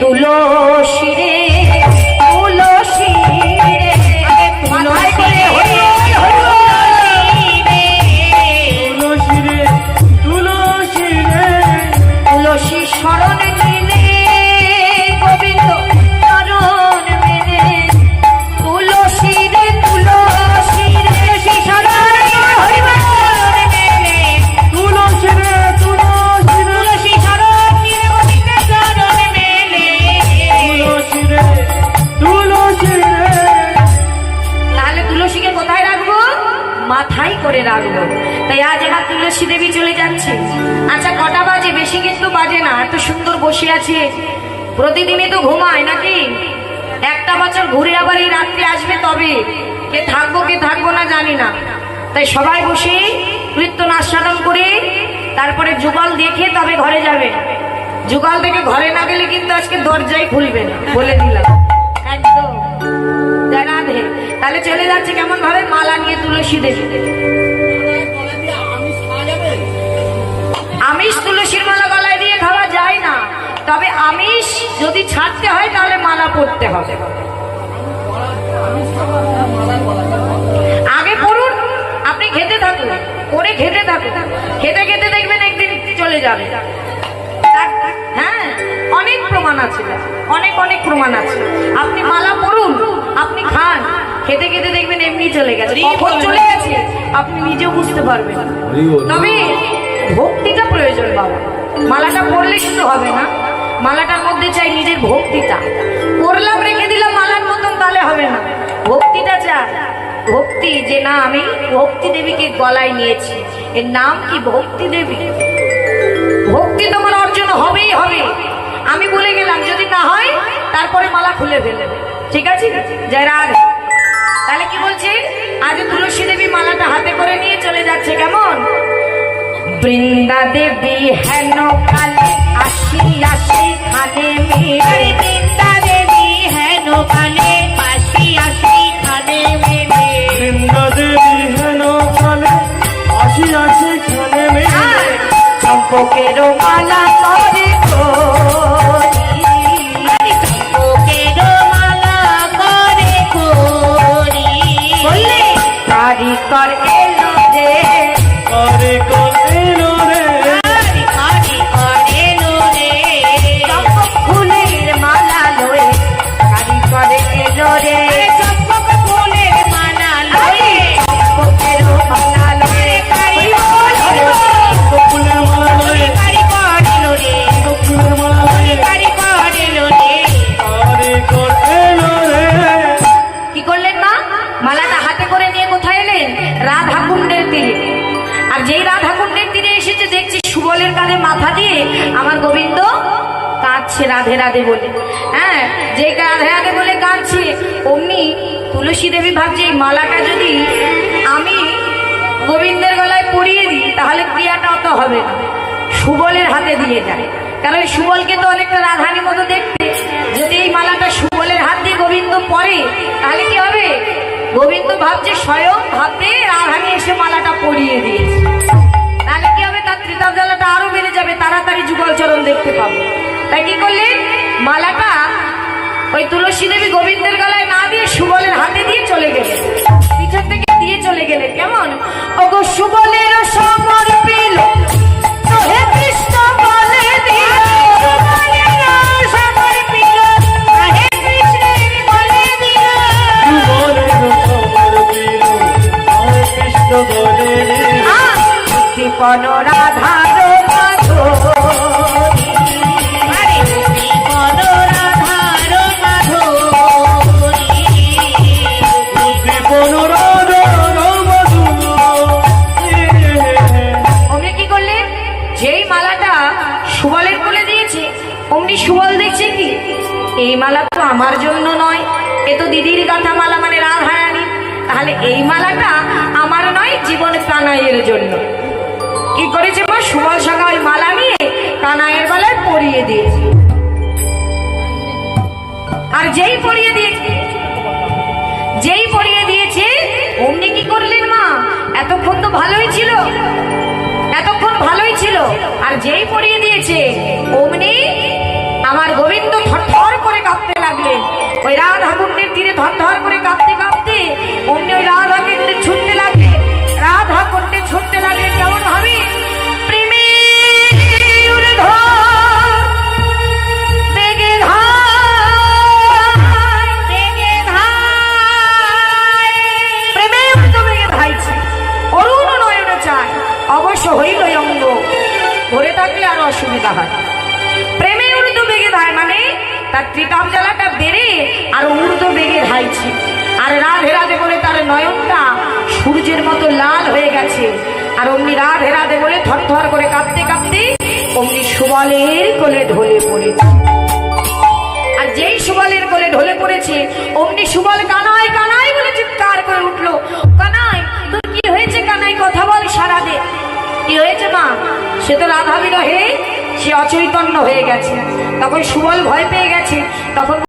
তুলসী রে তুলসী রে তুলসী শরণ নিলে গোবিন্দ চরণ মেলে তুলসী রে তুলসী রে শরণ মেলে তুলসী রে তুলসী শরণ নিলে গোবিন্দ চরণ মেলে তাহলে তুলসীকে কোথায় রাখবো? মাথায় করে রাখবো। তাই আজ আমার তুলসী দেবী চলে যাচ্ছে। আচ্ছা কটা বাজে? বেশি কিন্তু বাজে না। এত সুন্দর বসে আছে, প্রতিদিনই তো ঘুমায় নাকি? একটা বছর ঘুরে আবার এই রাত্রে আসবে, তবে কে থাকবো না জানি না। তাই সবাই বসে নৃত্য নাস্বাদন করে তারপরে যুগল দেখে তবে ঘরে যাবে। যুগল থেকে ঘরে না গেলে কিন্তু আজকে দরজাই খুলবে না, বলে দিলাম একদম। রাধে তাহলে চলে যাচ্ছে কেমন ভাবে? মালা নিয়ে তুলসী দেবী। আমিষ তুলসীর মালা গলায় দিয়ে খাওয়া যায় না, তবে আমিষ যদি ছাড়তে হয় তাহলে মালা পড়তে হবে। আগে পড়ুন, আপনি খেতে থাকুন, করে খেতে থাকুন, খেতে খেতে দেখবেন একদিন চলে যাবে। হ্যাঁ, অনেক প্রমাণ আছে, অনেক প্রমাণ আছে। আপনি মালা পড়ুন, আপনি খান, খেতে খেতে দেখবেন এমনি চলে গেছে। কখন চলে গেছে আপনি নিজেও বুঝতে পারবেন। তবে ভক্তিটা প্রয়োজন বাবা। মালাটা পড়লে শুধু হবে না, মালাটার মধ্যে চাই নিজের ভক্তিটা। পড়লাম রেখে দিলাম মালার মতন, তাহলে হবে না। ভক্তিটা চাই, ভক্তি যে না আমি ভক্তি দেবীকে গলায় নিয়েছি, এর নাম কি? ভক্তি দেবী। ভক্তি তোমার অর্জন হবেই হবে। আমি বলে গেলাম, যদি না হয় তারপরে মালা খুলে ফেলে, ঠিক আছে? জয় রাধে। তাহলে কি বলছে? আজ তুলসী দেবী মালাটা হাতে করে নিয়ে চলে যাচ্ছে। কেমন? বৃন্দা দেবী হেন কালে আসি আসি খানে মেরে, বৃন্দা দেবী হেন কালে আসি আসি খানে মেরে, বৃন্দা দেবী হেন কালে আসি আসি খানে মেরে, চম্পকের মালা করে কারিকর এলো রে, কারিকর এলো রে, কারিকর এলো রে, চম্পক ফুলের মালা লয়ে কারিকর এলো রে, চম্পক ফুলের মালা লয়ে, চম্পকের মালা লয়ে চম্পক ফুলের মালা লয়ে কারিকর এলো রে, চম্পক ফুলের মালা লয়ে কারিকর এলো রে। কারিকর এলো রে। কি করলেন মা? মালাটা হাতে করে নিয়ে কোথায় এলেন? রাধা কুণ্ডের তীরে। আর যেই রাধা কুণ্ডের তীরে এসেছে দেখছি সুবলের কাঁধে মাথা দিয়ে আমার গোবিন্দ কাঁদছে রাধে রাধে বলে। হ্যাঁ, যে রাধে রাধে বলে কাঁদছে, অমনি তুলসী দেবী ভাবছে এই মালাটা যদি আমি গোবিন্দের গলায় পরিয়ে দিই তাহলে ক্রিয়াটা অত হবে না, সুবলের হাতে দিয়ে যায়। কারণ সুবলকে তো অনেকটা রাধানির মতো দেখতে। যদি এই মালাটা সুবলের হাত দিয়ে গোবিন্দ পরে তাহলে কি হবে? গোবিন্দ ভাবছে স্বয়ং হাতে রাধানি এসে মালাটা পরিয়ে দিয়েছে, তাহলে কি হবে? তার ত্রিতাপ জ্বালাটা আরো বেড়ে যাবে, তাড়াতাড়ি যুগল চরণ দেখতে পাবো। তাই কি করলেন? মালাটা ওই তুলসী দেবী গোবিন্দের গলায় না দিয়ে সুবলের হাতে দিয়ে চলে গেলেন, পিছন থেকে দিয়ে চলে গেলেন। কেমন? ওগো সুবলের সমর্পিল হে কৃষ্ণ বলে দিল, সুবলের সমর্পিল হে কৃষ্ণের বলে দিল, কৃষ্ণ বলে দীপন রাধার মাধুরী, দীপন রাধার মাধুরী, দীপন রাধার মাধুরী। অমনি কি করলেন? যেই মালাটা সুবলের কোলে দিয়েছে অমনি সুবল দেখছে কি এই মালা তো আমার জন্য নয়, এ তো দিদির গাঁথা মালা, মানে রাধারানী। তাহলে এই মালাটা আমার নয়, জীবন কানাইয়ের জন্য। কি করেছে মা? সুবল সঙ্গে ওই মালা নিয়ে কানাইয়ের গলায় পরিয়ে দিয়েছে। আর যেই পরিয়ে দিয়েছে অমনি কি করলেন মা? এতক্ষণ তো ভালোই ছিল, আর যেই পরিয়ে দিয়েছে অমনি আমার গোবিন্দ থর আর রাধে রাধে বলে তার নয়নটা সূর্যের মতো লাল হয়ে গেছে। আর অমনি রাধে রাধে বলে থর থর করে কাঁদতে কাঁদতে অমনি সুবলের কোলে ঢলে পড়েছে। আর যেই সুবলের কোলে ঢলে পড়েছে অমনি সুবল কানাই কানাই বলে চিৎকার করে উঠলো। কানাই, তোর কি হয়েছে কানাই? কথা বল, সারা দে। কি হয়েছে মা? সে তো রাধা বিরহে সে অচৈতন্য হয়ে গেছে। তখন সুবল ভয় পেয়ে গেছে। তখন